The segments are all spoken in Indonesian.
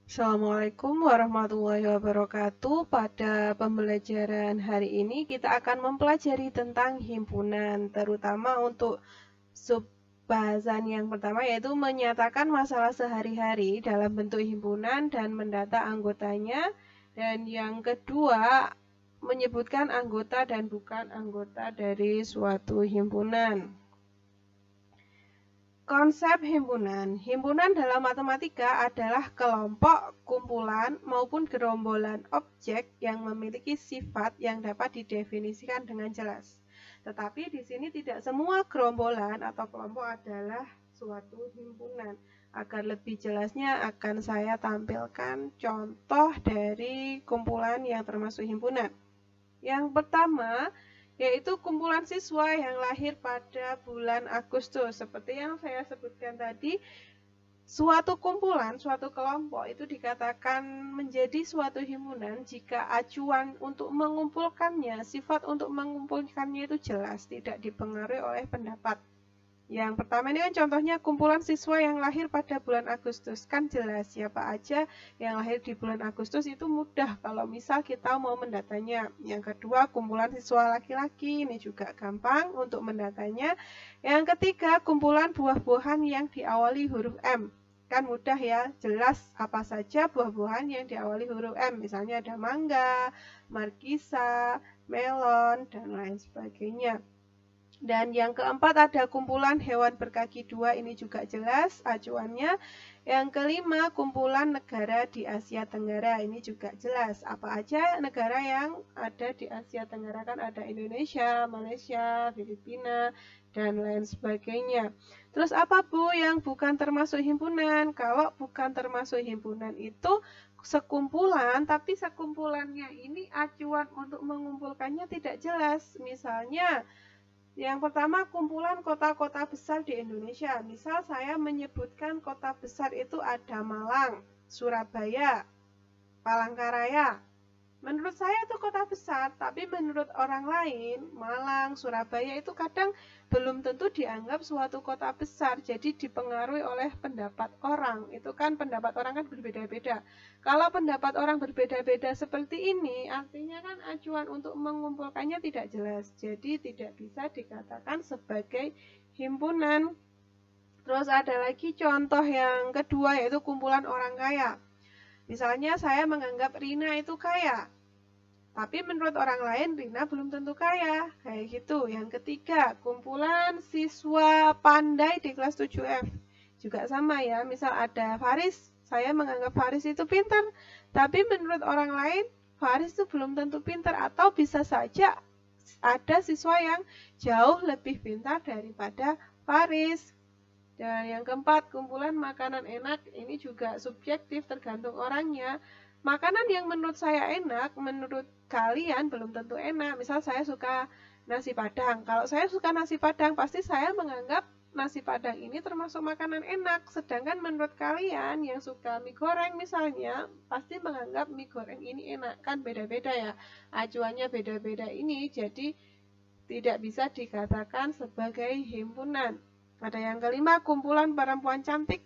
Assalamualaikum warahmatullahi wabarakatuh. Pada pembelajaran hari ini kita akan mempelajari tentang himpunan, terutama untuk subbahasan yang pertama yaitu menyatakan masalah sehari-hari dalam bentuk himpunan dan mendata anggotanya. Dan yang kedua, menyebutkan anggota dan bukan anggota dari suatu himpunan. Konsep himpunan. Himpunan dalam matematika adalah kelompok, kumpulan, maupun gerombolan objek yang memiliki sifat yang dapat didefinisikan dengan jelas. Tetapi di sini tidak semua gerombolan atau kelompok adalah suatu himpunan. Agar lebih jelasnya akan saya tampilkan contoh dari kumpulan yang termasuk himpunan. Yang pertama, yaitu kumpulan siswa yang lahir pada bulan Agustus. Seperti yang saya sebutkan tadi, suatu kumpulan, suatu kelompok itu dikatakan menjadi suatu himpunan jika acuan untuk mengumpulkannya, sifat untuk mengumpulkannya itu jelas, tidak dipengaruhi oleh pendapat. Yang pertama ini kan contohnya kumpulan siswa yang lahir pada bulan Agustus. Kan jelas siapa aja yang lahir di bulan Agustus, itu mudah kalau misal kita mau mendatanya. Yang kedua, kumpulan siswa laki-laki, ini juga gampang untuk mendatanya. Yang ketiga, kumpulan buah-buahan yang diawali huruf M. Kan mudah ya, jelas apa saja buah-buahan yang diawali huruf M. Misalnya ada mangga, markisa, melon, dan lain sebagainya. Dan yang keempat ada kumpulan hewan berkaki dua, ini juga jelas acuannya. Yang kelima, kumpulan negara di Asia Tenggara, ini juga jelas apa aja negara yang ada di Asia Tenggara, kan ada Indonesia, Malaysia, Filipina, dan lain sebagainya. Terus apa Bu yang bukan termasuk himpunan? Kalau bukan termasuk himpunan itu sekumpulan, tapi sekumpulannya ini acuan untuk mengumpulkannya tidak jelas. Misalnya yang pertama, kumpulan kota-kota besar di Indonesia. Misal saya menyebutkan kota besar itu ada Malang, Surabaya, Palangkaraya. Menurut saya itu kota besar, tapi menurut orang lain, Malang, Surabaya itu kadang belum tentu dianggap suatu kota besar. Jadi dipengaruhi oleh pendapat orang. Itu kan pendapat orang kan berbeda-beda. Kalau pendapat orang berbeda-beda seperti ini, artinya kan acuan untuk mengumpulkannya tidak jelas. Jadi tidak bisa dikatakan sebagai himpunan. Terus ada lagi contoh yang kedua, yaitu kumpulan orang kaya. Misalnya saya menganggap Rina itu kaya, tapi menurut orang lain Rina belum tentu kaya. Kayak gitu. Yang ketiga, kumpulan siswa pandai di kelas 7F. Juga sama ya, misal ada Faris, saya menganggap Faris itu pintar, tapi menurut orang lain Faris itu belum tentu pintar, atau bisa saja ada siswa yang jauh lebih pintar daripada Faris. Dan yang keempat, kumpulan makanan enak, ini juga subjektif tergantung orangnya. Makanan yang menurut saya enak, menurut kalian belum tentu enak. Misal saya suka nasi padang. Kalau saya suka nasi padang, pasti saya menganggap nasi padang ini termasuk makanan enak. Sedangkan menurut kalian yang suka mie goreng misalnya, pasti menganggap mie goreng ini enak. Kan beda-beda ya, acuannya beda-beda ini, jadi tidak bisa dikatakan sebagai himpunan. Ada yang kelima, kumpulan perempuan cantik.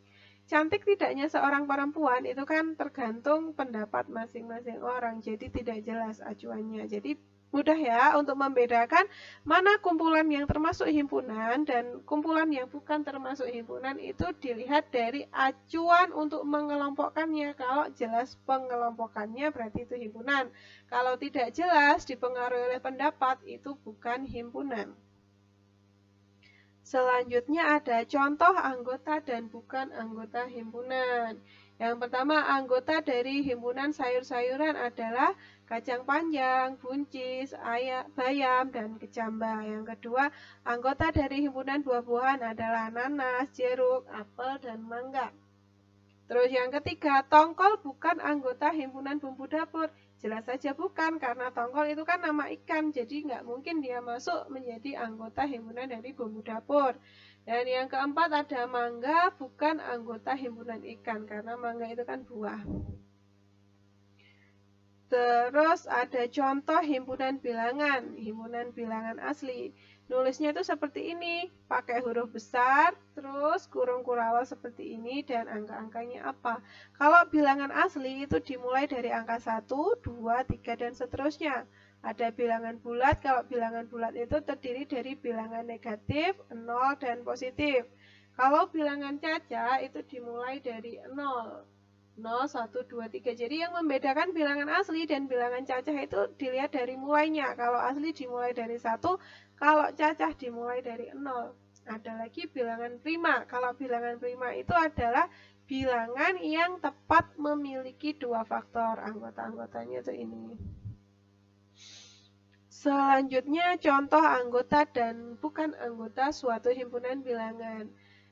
Cantik tidaknya seorang perempuan itu kan tergantung pendapat masing-masing orang, jadi tidak jelas acuannya. Jadi mudah ya untuk membedakan mana kumpulan yang termasuk himpunan dan kumpulan yang bukan termasuk himpunan, itu dilihat dari acuan untuk mengelompokkannya. Kalau jelas pengelompokannya berarti itu himpunan. Kalau tidak jelas dipengaruhi oleh pendapat, itu bukan himpunan. Selanjutnya ada contoh anggota dan bukan anggota himpunan. Yang pertama, anggota dari himpunan sayur-sayuran adalah kacang panjang, buncis, bayam, dan kecambah. Yang kedua, anggota dari himpunan buah-buahan adalah nanas, jeruk, apel, dan mangga. Terus yang ketiga, tongkol bukan anggota himpunan bumbu dapur. Jelas saja bukan, karena tongkol itu kan nama ikan, jadi nggak mungkin dia masuk menjadi anggota himpunan dari bumbu dapur. Dan yang keempat ada mangga bukan anggota himpunan ikan, karena mangga itu kan buah. Terus ada contoh himpunan bilangan asli. Nulisnya itu seperti ini, pakai huruf besar, terus kurung kurawal seperti ini, dan angka-angkanya apa. Kalau bilangan asli itu dimulai dari angka 1, 2, 3, dan seterusnya. Ada bilangan bulat, kalau bilangan bulat itu terdiri dari bilangan negatif, 0, dan positif. Kalau bilangan cacah itu dimulai dari 0. 0, 1, 2, 3. Jadi yang membedakan bilangan asli dan bilangan cacah itu dilihat dari mulainya. Kalau asli dimulai dari 1, kalau cacah dimulai dari 0. Ada lagi bilangan prima. Kalau bilangan prima itu adalah bilangan yang tepat memiliki dua faktor. Anggota-anggotanya itu ini. Selanjutnya contoh anggota dan bukan anggota suatu himpunan bilangan.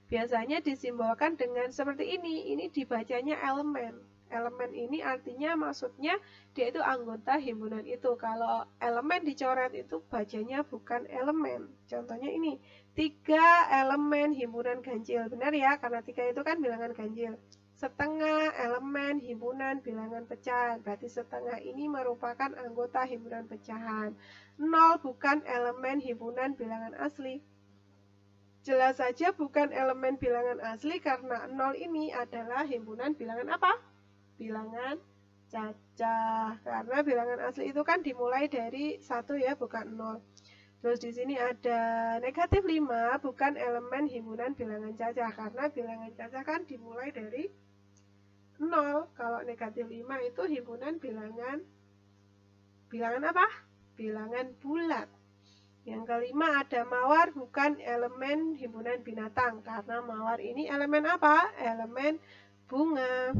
Biasanya disimbolkan dengan seperti ini. Ini dibacanya elemen. Elemen ini artinya maksudnya dia itu anggota himpunan itu. Kalau elemen dicoret itu bacanya bukan elemen. Contohnya ini, 3 elemen himpunan ganjil. Benar ya, karena 3 itu kan bilangan ganjil. Setengah elemen himpunan bilangan pecahan. Berarti setengah ini merupakan anggota himpunan pecahan. 0 bukan elemen himpunan bilangan asli. Jelas saja bukan elemen bilangan asli karena 0 ini adalah himpunan bilangan apa? Bilangan cacah. Karena bilangan asli itu kan dimulai dari 1 ya, bukan 0. Terus di sini ada negatif 5 bukan elemen himpunan bilangan cacah karena bilangan cacah kan dimulai dari 0. Kalau negatif 5 itu himpunan bilangan apa? Bilangan bulat. Yang kelima ada mawar bukan elemen himpunan binatang karena mawar ini elemen apa? Elemen bunga.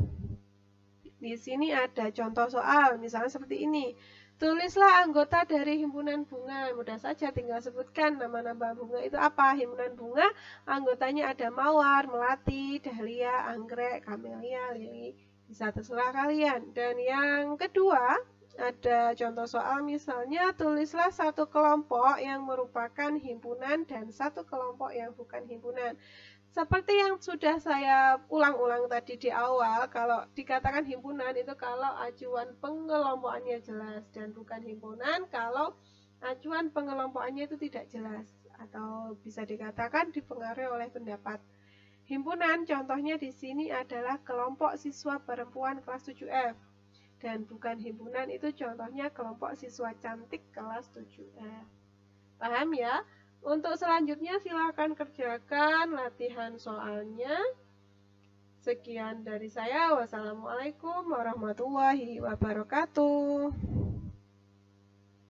Di sini ada contoh soal, misalnya seperti ini. Tulislah anggota dari himpunan bunga. Mudah saja tinggal sebutkan nama-nama bunga itu apa. Himpunan bunga anggotanya ada mawar, melati, dahlia, anggrek, kamelia, lili. Bisa terserah kalian. Dan yang kedua, ada contoh soal misalnya tulislah satu kelompok yang merupakan himpunan dan satu kelompok yang bukan himpunan. Seperti yang sudah saya ulang-ulang tadi di awal, kalau dikatakan himpunan itu kalau acuan pengelompokannya jelas dan bukan himpunan kalau acuan pengelompokannya itu tidak jelas atau bisa dikatakan dipengaruhi oleh pendapat. Himpunan contohnya di sini adalah kelompok siswa perempuan kelas 7F. Dan bukan himpunan itu contohnya kelompok siswa cantik kelas 7F. Paham ya? Untuk selanjutnya silakan kerjakan latihan soalnya. Sekian dari saya. Wassalamualaikum warahmatullahi wabarakatuh.